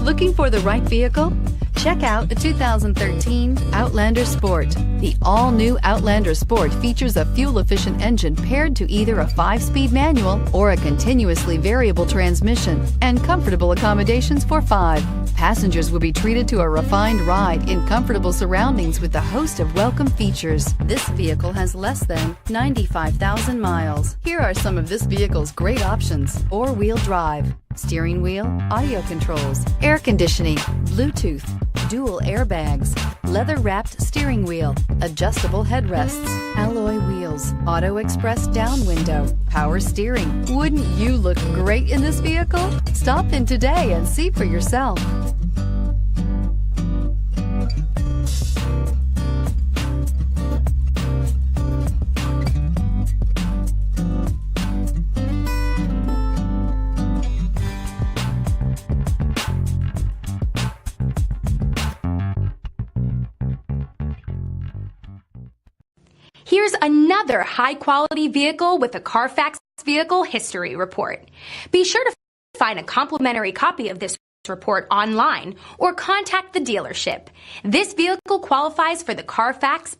Looking for the right vehicle? Check out the 2013 Outlander Sport. The all-new Outlander Sport features a fuel-efficient engine paired to either a 5-speed manual or a continuously variable transmission, and comfortable accommodations for 5. Passengers will be treated to a refined ride in comfortable surroundings with a host of welcome features. This vehicle has less than 95,000 miles. Here are some of this vehicle's great options: 4-wheel drive, steering wheel audio controls, air conditioning, Bluetooth, dual airbags, leather-wrapped steering wheel, adjustable headrests, alloy wheels, auto express down window, power steering. Wouldn't you look great in this vehicle? Stop in today and see for yourself. Here's another high-quality vehicle with a Carfax Vehicle History Report. Be sure to find a complimentary copy of this report online or contact the dealership. This vehicle qualifies for the Carfax